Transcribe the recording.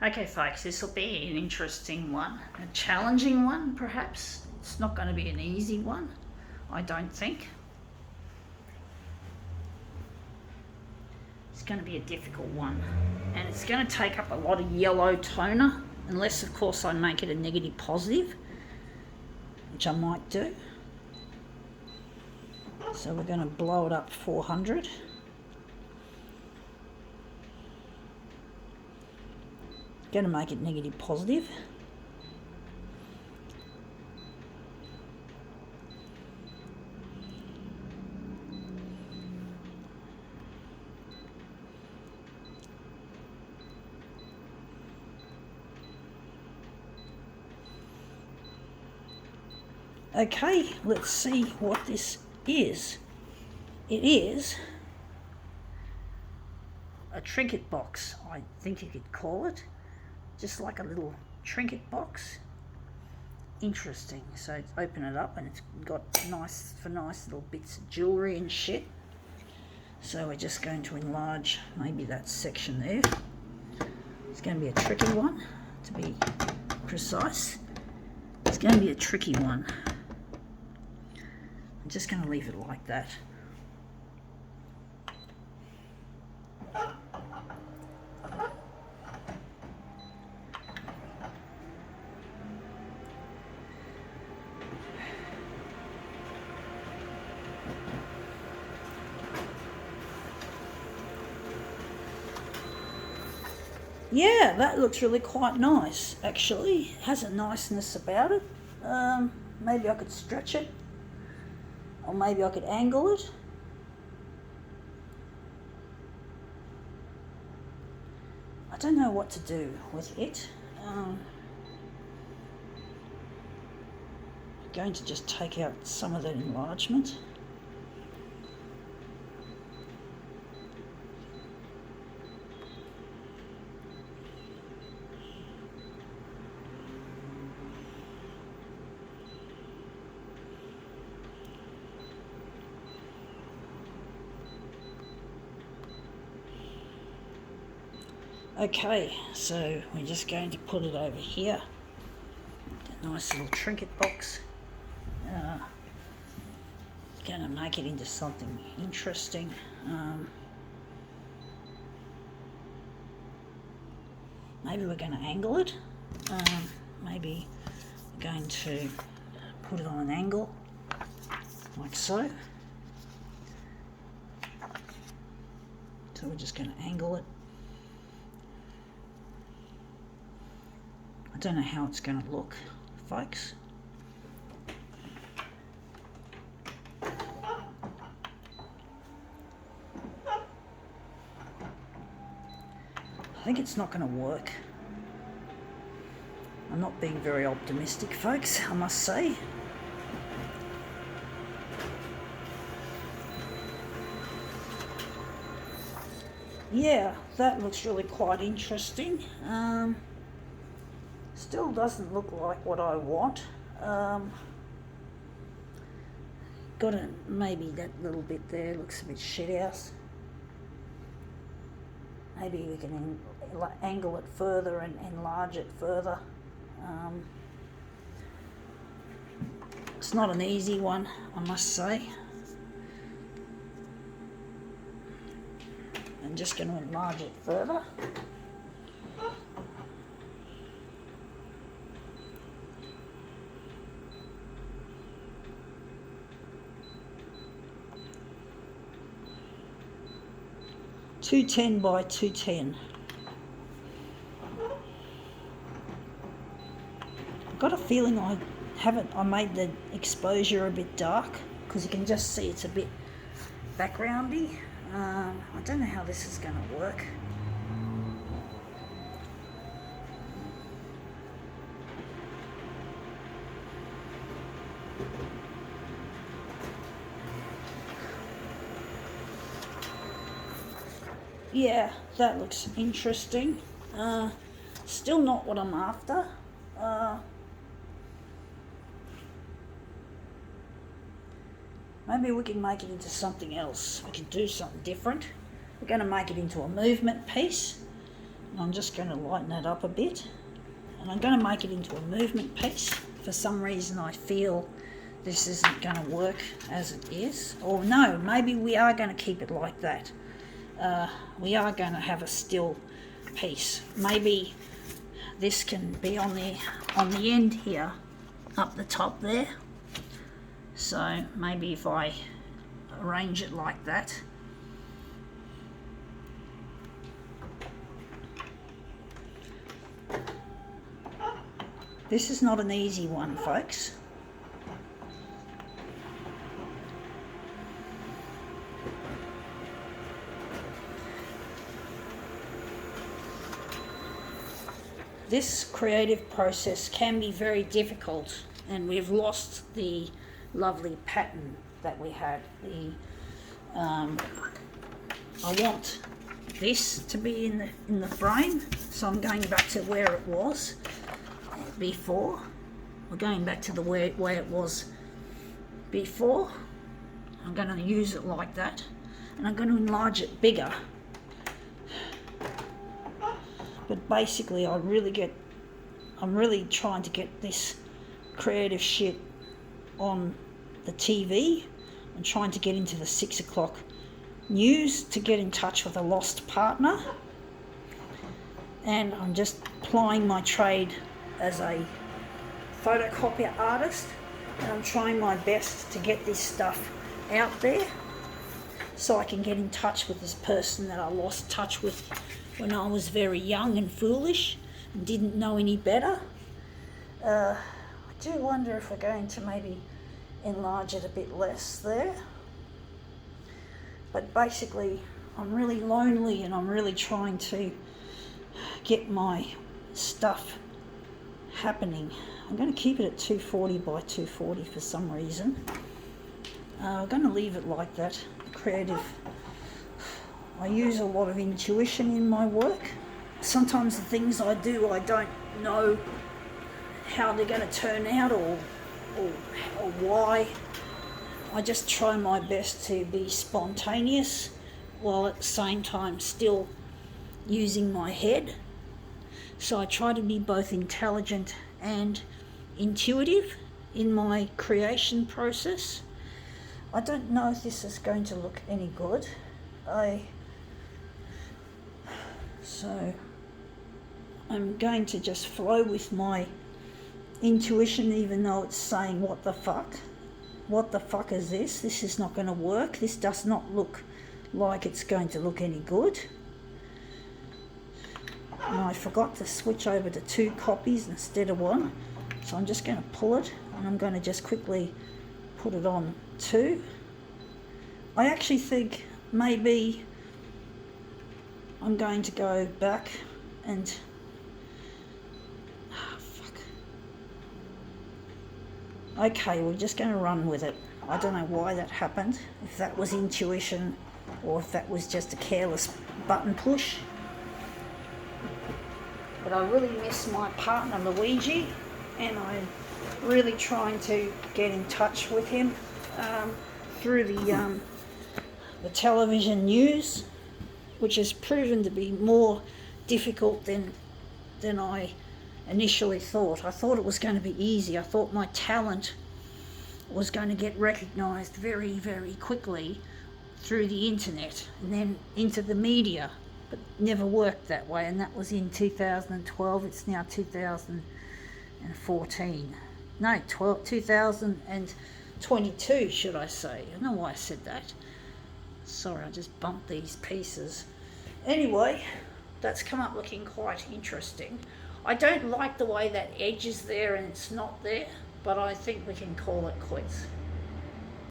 Okay folks, this will be an interesting one, a challenging one perhaps. It's not going to be an easy one, I don't think. It's going to be a difficult one, and it's going to take up a lot of yellow toner, unless of course I make it a negative positive, which I might do. So we're going to blow it up 400. Going to make it negative positive. Okay, let's see what this is. It is a trinket box, I think you could call it. Just like a little trinket box. Interesting. So open it up and it's got nice little bits of jewellery and shit. So we're just going to enlarge maybe that section there. It's going to be a tricky one, to be precise. It's going to be a tricky one. I'm just going to leave it like that. Yeah, that looks really quite nice, actually. It has a niceness about it. Maybe I could stretch it, or maybe I could angle it. I don't know what to do with it. I'm going to just take out some of that enlargement. Okay, so we're just going to put it over here. A nice little trinket box. Going to make it into something interesting. Maybe we're going to angle it. Maybe we're going to put it on an angle, like so. So we're just going to angle it. I don't know how it's going to look, folks. I think it's not going to work. I'm not being very optimistic, folks, I must say. Yeah, that looks really quite interesting. Still doesn't look like what I want. Got a, maybe that little bit there looks a bit shithouse. Maybe we can angle it further and enlarge it further. It's not an easy one, I must say. I'm just going to enlarge it further. .210 by 210. I've got a feeling I made the exposure a bit dark, because you can just see it's a bit backgroundy. I don't know how this is going to work. Yeah, that looks interesting. Still not what I'm after. Maybe we can make it into something else. We can do something different. We're going to make it into a movement piece. I'm just going to lighten that up a bit, and I'm going to make it into a movement piece. For some reason I feel this isn't going to work as it is, or no, maybe we are going to keep it like that. We are going to have a still piece. Maybe this can be on the end here, up the top there. So maybe if I arrange it like that. This is not an easy one, folks. This creative process can be very difficult, and we've lost the lovely pattern that we had. I want this to be in the frame, so I'm going back to where it was before. We're going back to the way it was before. I'm going to use it like that, and I'm going to enlarge it bigger. But basically I'm really trying to get this creative shit on the TV. I'm trying to get into the 6 o'clock news to get in touch with a lost partner. And I'm just plying my trade as a photocopier artist. And I'm trying my best to get this stuff out there so I can get in touch with this person that I lost touch with when I was very young and foolish and didn't know any better. I do wonder if we're going to maybe enlarge it a bit less there. But basically I'm really lonely and I'm really trying to get my stuff happening. I'm going to keep it at 240 by 240 for some reason. I'm going to leave it like that. Creative. I use a lot of intuition in my work. Sometimes the things I do, I don't know how they're going to turn out or why. I just try my best to be spontaneous while at the same time still using my head. So I try to be both intelligent and intuitive in my creation process. I don't know if this is going to look any good. So I'm going to just flow with my intuition, even though it's saying, what the fuck? What the fuck is this? This is not going to work. This does not look like it's going to look any good. And I forgot to switch over to 2 copies instead of 1. So I'm just going to pull it and I'm going to just quickly put it on 2. I actually think maybe I'm going to go back and okay, we're just going to run with it. I don't know why that happened, if that was intuition or if that was just a careless button push. But I really miss my partner Luigi, and I'm really trying to get in touch with him through the television news, which has proven to be more difficult than I initially thought. I thought it was going to be easy. I thought my talent was going to get recognised very, very quickly through the internet and then into the media, but never worked that way, and that was in 2012. It's now 2014. No, 2022, should I say. I don't know why I said that. Sorry, I just bumped these pieces. Anyway, that's come up looking quite interesting. I don't like the way that edge is there and it's not there, but I think we can call it quits.